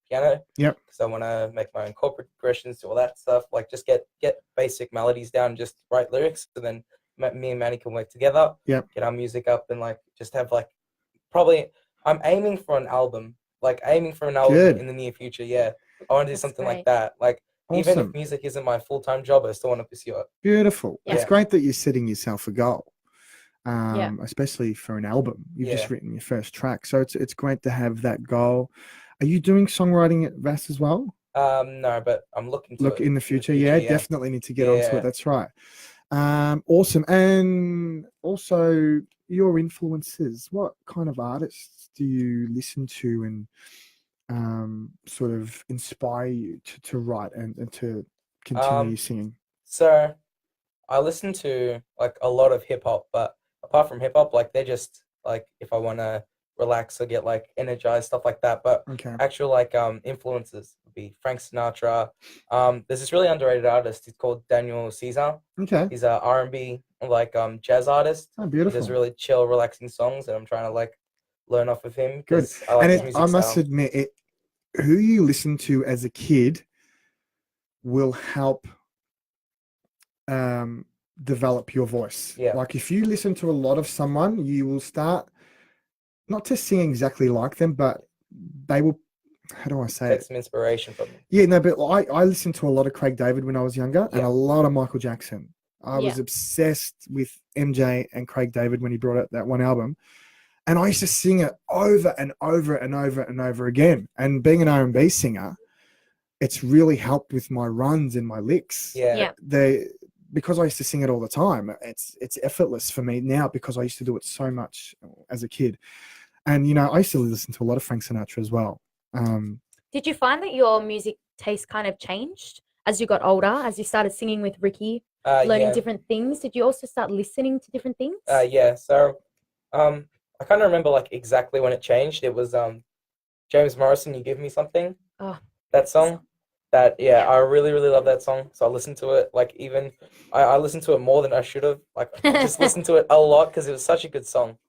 piano. Yep. Because I want to make my own chord progressions, do all that stuff. Like just get basic melodies down, just write lyrics, and then me and Manny can work together. Yep. Get our music up and like just have like probably I'm aiming for an album. Like aiming for an album Good. in the near future. Yeah. I want to do That's something great. like that. Like even Awesome. if music isn't my full-time job, I still want to pursue it. Beautiful. It's Yeah. great that you're setting yourself a goal. Yeah. Especially for an album. You've just Yeah. written your first track. So it's great to have that goal. Are you doing songwriting at VAS as well? No, but I'm looking to Look it in the future. Yeah, definitely need to get onto Yeah. it. That's right. Awesome. And also your influences. What kind of artists do you listen to and sort of inspire you to write and to continue singing? So I listen to like a lot of hip hop, but apart from hip hop, like they're just like if I want to relax or get like energized, stuff like that. But Okay. actual like influences would be Frank Sinatra. There's this really underrated artist. He's called Daniel Caesar. Okay. He's a R&B like jazz artist. Oh, He beautiful. does really chill, relaxing songs, and I'm trying to like learn off of him. Good. 'Cause I like And his music I must style. admit, who you listen to as a kid will help develop your voice. Yeah. Like if you listen to a lot of someone, you will start not to sing exactly like them, but they will. How do I say Take it? some inspiration from him. Yeah, no, but I listened to a lot of Craig David when I was younger, and Yeah. a lot of Michael Jackson. I was Yeah. obsessed with MJ and Craig David when he brought out that one album, and I used to sing it over and over and over and over again. And being an R&B singer, it's really helped with my runs and my licks. Yeah. Yeah. Because I used to sing it all the time, it's effortless for me now because I used to do it so much as a kid. And you know, I used to listen to a lot of Frank Sinatra as well. Did you find that your music taste kind of changed as you got older, as you started singing with Ricky, learning Yeah. different things? Did you also start listening to different things? Yeah. So, I kind of remember like exactly when it changed. It was James Morrison, "You Give Me Something." Oh, That song. I really really love that song. So I listened to it like even I listened to it more than I should have. Like I just listened to it a lot because it was such a good song.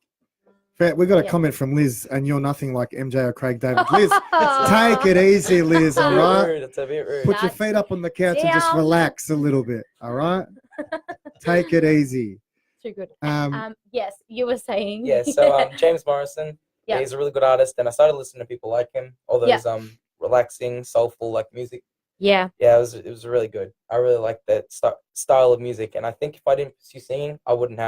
We got a Yeah. comment from Liz, and you're nothing like MJ or Craig David. Liz, take it easy, Liz. All right, It's a bit rude. put your That's feet up on the couch and just down. relax a little bit. All right, take it easy. Too good. Um, Yes, you were saying. Yeah. So James Morrison. Yeah. He's a really good artist, and I started listening to people like him. All those Yeah. relaxing, soulful like music. Yeah. Yeah, it was really good. I really liked that style of music, and I think if I didn't pursue singing, I wouldn't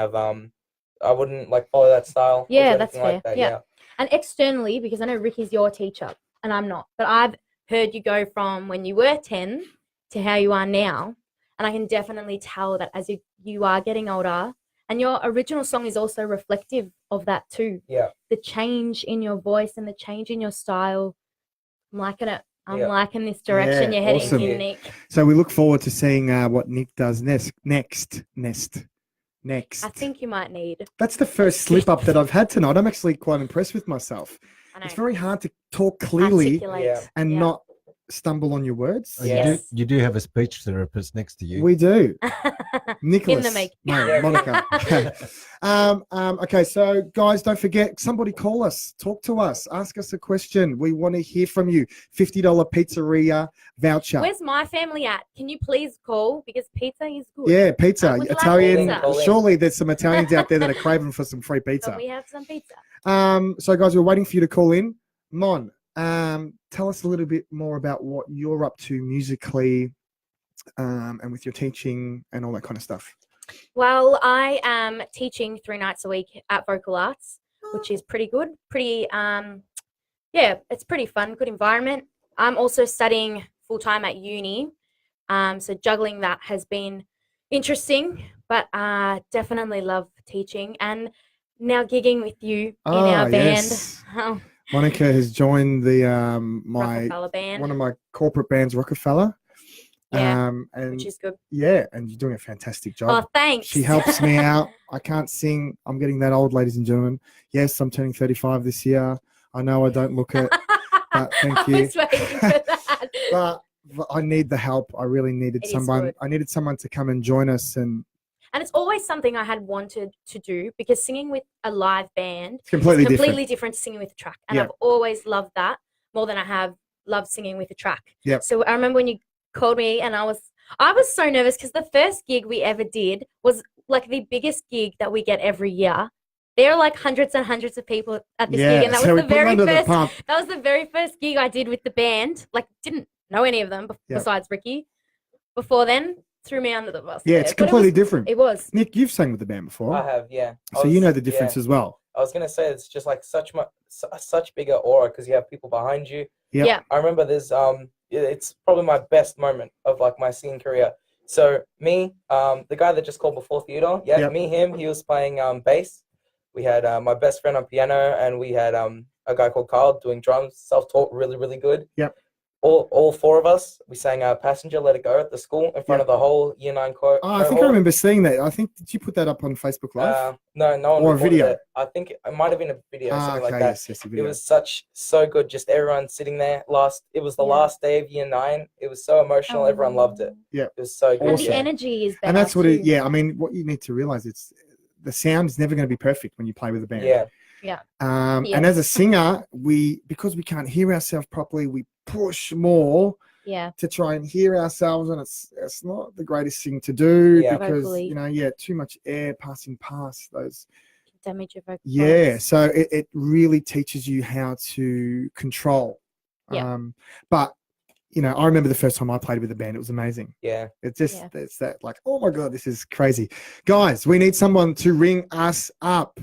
like follow that style. or do Yeah, that's anything like fair. that. Yeah. And externally, because I know Ricky's your teacher and I'm not, but I've heard you go from when you were 10 to how you are now. And I can definitely tell that as you are getting older, and your original song is also reflective of that too. Yeah. The change in your voice and the change in your style. I'm liking it. I'm Yeah. liking this direction Yeah, you're heading awesome. in, Nick. so we look forward to seeing what Nick does next. I think you might need. That's the first slip up that I've had tonight. I'm actually quite impressed with myself. I know. It's very hard to talk clearly articulate. Yeah. and Yeah. not stumble on your words. Oh, Yes. you do have a speech therapist next to you. We do. Nicholas. In the make. No, Yeah. Monica. Okay, so guys, don't forget, somebody call us, talk to us, ask us a question. We want to hear from you. $50 pizzeria voucher. Where's my family at? Can you please call? Because pizza is good. Yeah, pizza. I would like Italian. pizza. Surely there's some Italians out there that are craving for some free pizza. Can we have some pizza? So guys, we're waiting for you to call in. Mon, tell us a little bit more about what you're up to musically, and with your teaching and all that kind of stuff. Well, I am teaching 3 nights a week at Vocal Arts, which is pretty good. It's pretty fun, good environment. I'm also studying full time at uni. So juggling that has been interesting, but definitely love teaching and now gigging with you in our band. Yes. Oh, Monica has joined the Rockefeller band. one of my corporate bands, Rockefeller. Yeah, and which is good. yeah, and you're doing a fantastic job. Oh, thanks. She helps me out. I can't sing. I'm getting that old, ladies and gentlemen. Yes, I'm turning 35 this year. I know I don't look it, but thank you. I was waiting for that. But I need the help. I really needed It is someone. good. I needed someone to come and join us, and And it's always something I had wanted to do because singing with a live band it's completely, is completely different to singing with a track. And Yeah. I've always loved that more than I have loved singing with a track. Yep. So I remember when you called me and I was so nervous because the first gig we ever did was like the biggest gig that we get every year. There are like hundreds and hundreds of people at this Yeah, gig, and that so was we the put 'em very under the first. pump. That was the very first gig I did with the band. Like, didn't know any of them Yep. besides Ricky. Before then, threw me under the bus. Yeah, there. it's But completely different. It was. Nick, you've sang with the band before, I have, yeah. so you know the difference as well. I was gonna say it's just like such bigger aura because you have people behind you. Yep. Yeah. I remember it's probably my best moment of like my singing career. So me, the guy that just called before Theodore, Yep. him, he was playing bass. We had my best friend on piano, and we had a guy called Carl doing drums, self-taught, really, really good. Yep. all four of us, we sang Passenger Let It Go at the school in front of the whole Year 9 Oh, I think I remember seeing that. I think, did you put that up on Facebook Live? No one Or a recorded video? it. I think it might have been a video, something like okay, that. yes, a It video. was so good. Just everyone sitting there. It was the last day of Year 9. It was so emotional. Everyone loved it. Yeah. It was so good. And Awesome. the energy is better. And that's what too. I mean, what you need to realize, it's the sound is never going to be perfect when you play with a band. Yeah. And as a singer, because we can't hear ourselves properly, we push more to try and hear ourselves, and it's not the greatest thing to do because Vocally. too much air passing past those. Damage your vocal cords. So it really teaches you how to control. But I remember the first time I played with a band, it was amazing. Yeah. It's just it's that like, oh my god, this is crazy. Guys, we need someone to ring us up.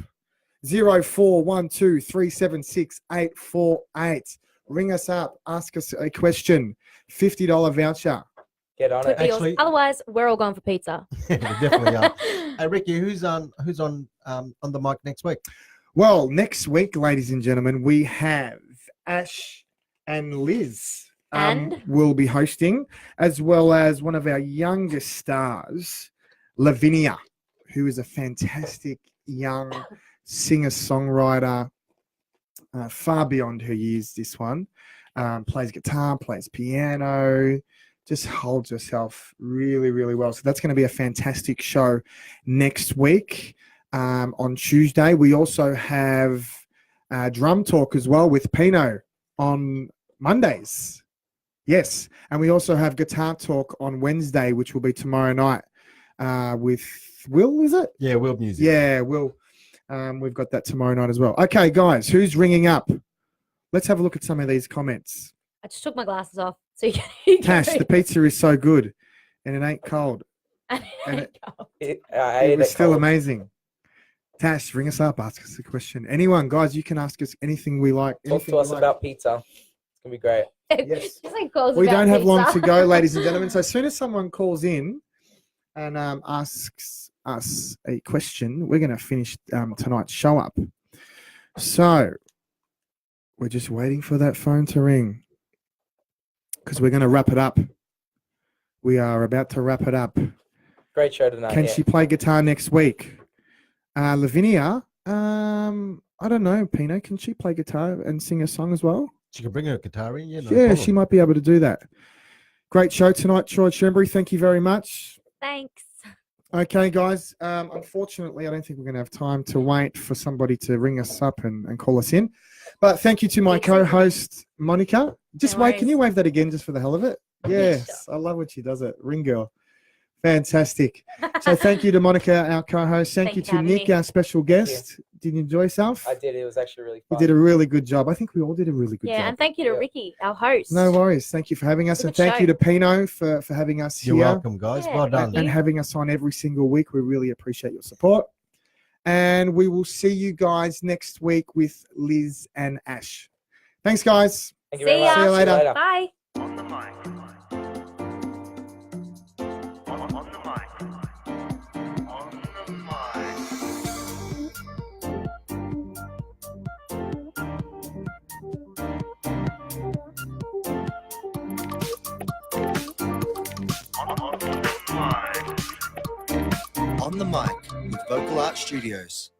0412376848. Ring us up, ask us a question. $50 voucher. Get on Could it. be yours. Actually- Otherwise, we're all going for pizza. We definitely are. Hey, Ricky, who's on the mic next week? Well, next week, ladies and gentlemen, we have Ash and Liz. And? Will be hosting, as well as one of our youngest stars, Lavinia, who is a fantastic young singer-songwriter, far beyond her years, this one. Plays guitar, plays piano, just holds herself really, really well. So that's going to be a fantastic show next week. On Tuesday, we also have Drum Talk as well with Pino on Mondays. Yes. And we also have Guitar Talk on Wednesday, which will be tomorrow night with Will, is it? Yeah, Will Music. Yeah, Will. We've got that tomorrow night as well. Okay, guys, who's ringing up? Let's have a look at some of these comments. I just took my glasses off. So you can Tash, the pizza is so good, and it ain't cold. And it was still amazing. Tash, ring us up, ask us a question. Anyone, guys, you can ask us anything we like. Talk to us about pizza. It's going to be great. Yes. Just like calls We about don't have long pizza. to go, ladies and gentlemen. So as soon as someone calls in and asks us a question, we're going to finish tonight's show up. So we're just waiting for that phone to ring because we're going to wrap it up. We are about to wrap it up. Great show tonight. Can she play guitar next week? Lavinia, I don't know, Pino, can she play guitar and sing a song as well? She can bring her guitar in, no Yeah, problem. she might be able to do that. Great show tonight, Troy Schembury. Thank you very much. Thanks. Okay, guys. Unfortunately, I don't think we're going to have time to wait for somebody to ring us up and call us in. But thank you to my co-host, Monica. Just No wait. Can worries. you wave that again just for the hell of it? Yes. I love when she does it. Ring girl. Fantastic. So thank you to Monica, our co-host. Thank you for to having Nick, me. our special guest. Did you enjoy yourself? I did. It was actually really You fun. did a really good job. I think we all did a really good Yeah, job. and thank you to Ricky, our host. No worries. Thank you for having us. It was a And good thank you show. to Pino for having us You're here. welcome, guys. Yeah, well thank done. you. And having us on every single week. We really appreciate your support. And we will see you guys next week with Liz and Ash. Thanks, guys. Thank you very See much. ya. See you later. Bye. On the mic. On the mic. On the mic. On the Mic with Vocal Art Studios.